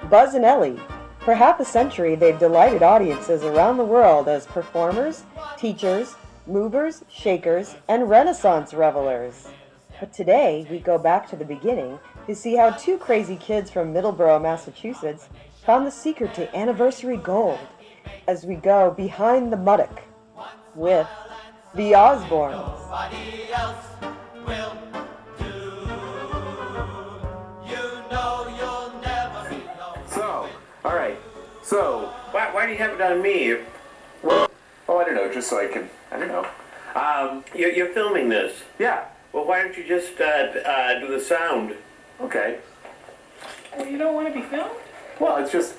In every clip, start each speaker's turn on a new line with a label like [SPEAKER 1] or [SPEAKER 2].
[SPEAKER 1] Buzz and Ellie. For half a century, they've delighted audiences around the world as performers, teachers, movers, shakers, and Renaissance revelers. But today, we go back to the beginning to see how two crazy kids from Middleboro, Massachusetts found the secret to anniversary gold as we go behind the Muttock with the Osbornes.
[SPEAKER 2] So, why do you have it on me?
[SPEAKER 3] Well, I don't know, just so I can, I don't know.
[SPEAKER 2] You're filming this.
[SPEAKER 3] Yeah.
[SPEAKER 2] Well, why don't you just do the sound?
[SPEAKER 3] Okay.
[SPEAKER 4] Well, you don't want to be filmed?
[SPEAKER 3] Well, it's just,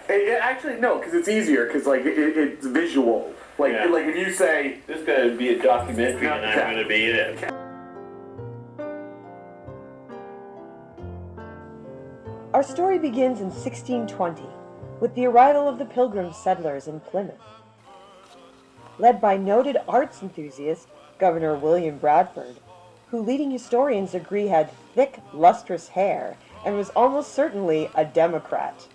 [SPEAKER 3] actually, no, because it's easier, because, like, it's visual. Like,
[SPEAKER 2] Yeah.
[SPEAKER 3] like, if you say...
[SPEAKER 2] This is going to be a documentary, and I'm going to be in it.
[SPEAKER 1] Our story begins in 1620 with the arrival of the Pilgrim settlers in Plymouth. Led by noted arts enthusiast Governor William Bradford, who leading historians agree had thick, lustrous hair and was almost certainly a Democrat.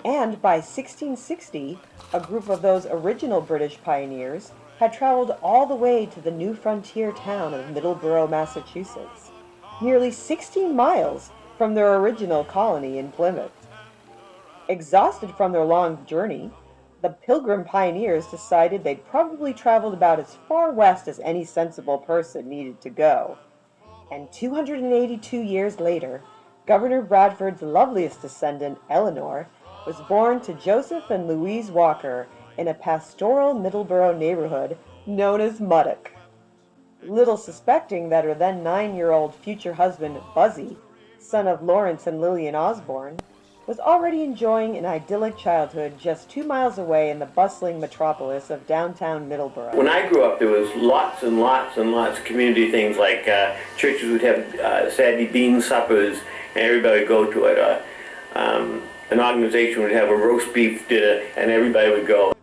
[SPEAKER 1] And by 1660, a group of those original British pioneers had traveled all the way to the new frontier town of Middleboro, Massachusetts, nearly 16 miles from their original colony in Plymouth. Exhausted from their long journey, the Pilgrim pioneers decided they'd probably traveled about as far west as any sensible person needed to go. And 282 years later, Governor Bradford's loveliest descendant, Eleanor, was born to Joseph and Louise Walker in a pastoral Middleboro neighborhood known as Muttock. Little suspecting that her then 9-year-old future husband, Buzzy, son of Lawrence and Lillian Osborne, was already enjoying an idyllic childhood just 2 miles away in the bustling metropolis of downtown Middleboro.
[SPEAKER 2] When I grew up, there was lots and lots and lots of community things, like churches would have Saturday bean suppers, and everybody would go to it. An organization would have a roast beef dinner, and everybody would go.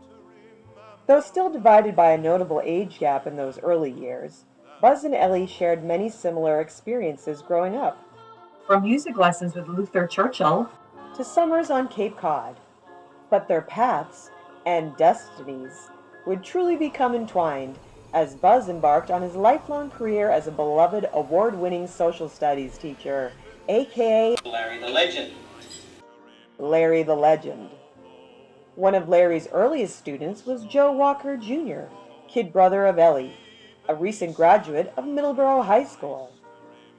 [SPEAKER 1] Though still divided by a notable age gap in those early years, Buzz and Ellie shared many similar experiences growing up. From music lessons with Luther Churchill to summers on Cape Cod. But their paths and destinies would truly become entwined as Buzz embarked on his lifelong career as a beloved award-winning social studies teacher, aka
[SPEAKER 5] Larry the Legend.
[SPEAKER 1] Larry the Legend. One of Larry's earliest students was Joe Walker Jr., kid brother of Ellie, a recent graduate of Middleboro High School,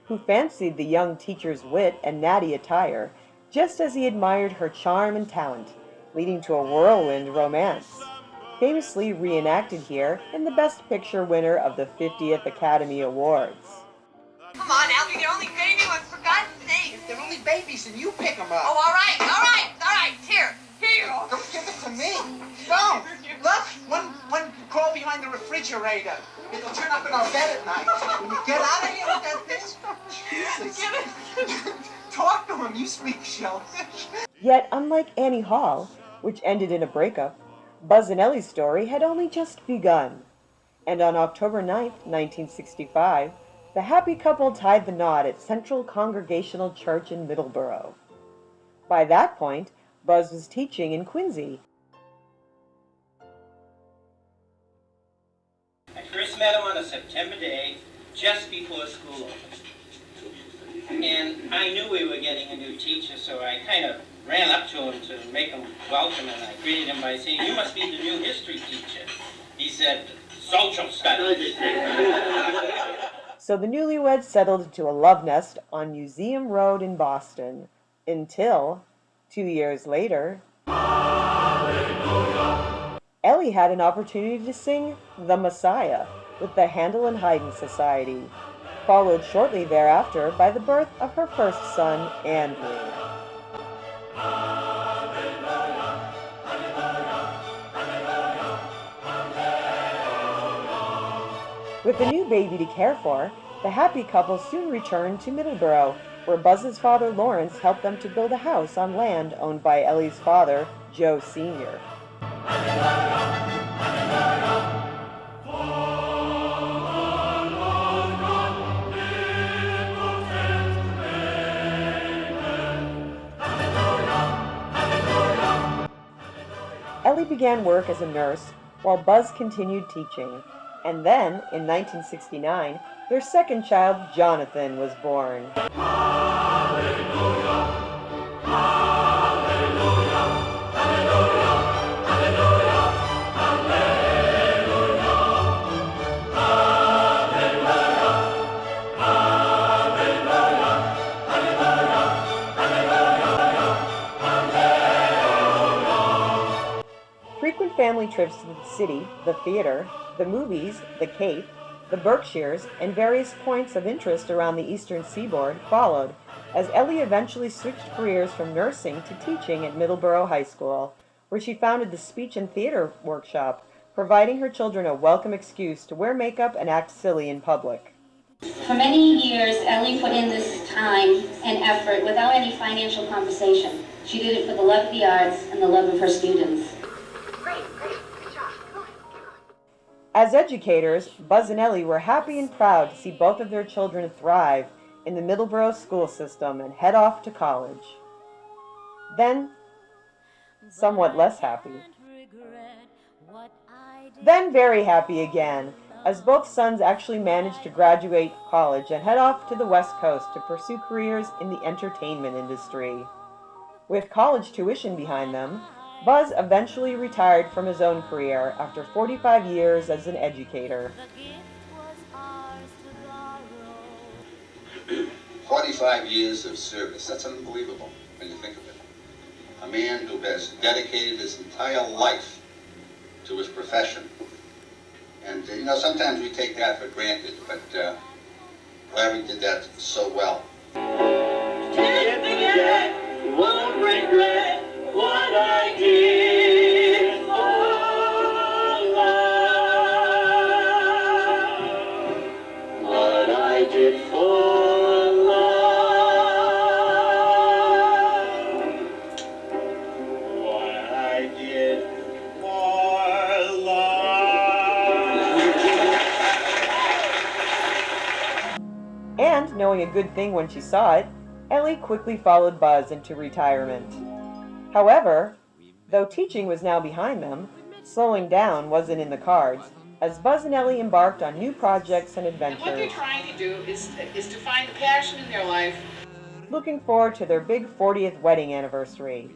[SPEAKER 1] who fancied the young teacher's wit and natty attire just as he admired her charm and talent, leading to a whirlwind romance, famously reenacted here in the Best Picture winner of the 50th Academy Awards.
[SPEAKER 6] Come on, Alfie, they're only baby ones, for God's sake.
[SPEAKER 7] If they're only babies, then you pick them up.
[SPEAKER 6] Oh, all right. Here you go.
[SPEAKER 7] Don't give it to me. Don't. Look, one crawl behind the refrigerator. It'll turn up in our bed at night. When you get out of here with that thing, Jesus.
[SPEAKER 6] Get it.
[SPEAKER 7] Talk to him. You speak shellfish.
[SPEAKER 1] Yet, unlike Annie Hall, which ended in a breakup, Buzz and Ellie's story had only just begun. And on October 9th, 1965, the happy couple tied the knot at Central Congregational Church in Middleboro. By that point, Buzz was teaching in Quincy.
[SPEAKER 5] I first met him on a September day, just before school opened. And I knew we were getting a new teacher, so I kind of ran up to him to make him welcome, and I greeted him by saying, "You must be the new history teacher." He said, "Social studies."
[SPEAKER 1] So the newlyweds settled into a love nest on Museum Road in Boston, until, 2 years later, Ellie had an opportunity to sing The Messiah with the Handel and Haydn Society, followed shortly thereafter by the birth of her first son, Andrew. With a new baby to care for, the happy couple soon returned to Middleboro, where Buzz's father Lawrence helped them to build a house on land owned by Ellie's father, Joe Sr. began work as a nurse while Buzz continued teaching. And then, in 1969, their second child, Jonathan, was born. Frequent family trips to the city, the theater, the movies, the Cape, the Berkshires, and various points of interest around the eastern seaboard followed, as Ellie eventually switched careers from nursing to teaching at Middleboro High School, where she founded the speech and theater workshop, providing her children a welcome excuse to wear makeup and act silly in public.
[SPEAKER 8] For many years, Ellie put in this time and effort without any financial compensation. She did it for the love of the arts and the love of her students.
[SPEAKER 1] As educators, Buzz and Ellie were happy and proud to see both of their children thrive in the Middleboro school system and head off to college. Then, somewhat less happy. Then very happy again, as both sons actually managed to graduate college and head off to the West Coast to pursue careers in the entertainment industry. With college tuition behind them, Buzz eventually retired from his own career after 45 years as an educator.
[SPEAKER 9] 45 years of service, that's unbelievable when you think of it. A man who has dedicated his entire life to his profession. And sometimes we take that for granted, but Larry did that so well.
[SPEAKER 5] Can't forget, won't regret what I did for love. What I did for love. What I did for love.
[SPEAKER 1] And, knowing a good thing when she saw it, Ellie quickly followed Buzz into retirement. However, though teaching was now behind them, slowing down wasn't in the cards, as Buzz and Ellie embarked on new projects and adventures.
[SPEAKER 4] What they're trying to do is to find the passion in their life.
[SPEAKER 1] Looking forward to their big 40th wedding anniversary,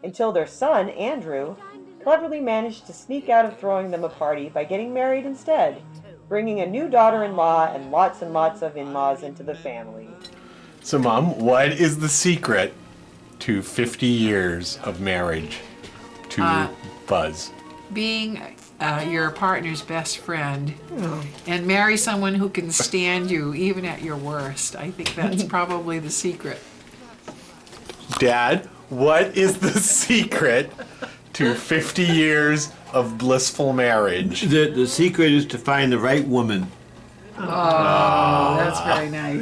[SPEAKER 1] until their son, Andrew, cleverly managed to sneak out of throwing them a party by getting married instead, bringing a new daughter-in-law and lots of in-laws into the family.
[SPEAKER 10] So, Mom, what is the secret to 50 years of marriage to Buzz?
[SPEAKER 11] Being your partner's best friend and marry someone who can stand you even at your worst. I think that's probably the secret.
[SPEAKER 10] Dad, what is the secret to 50 years of blissful marriage?
[SPEAKER 12] The secret is to find the right woman.
[SPEAKER 11] Oh, that's very nice.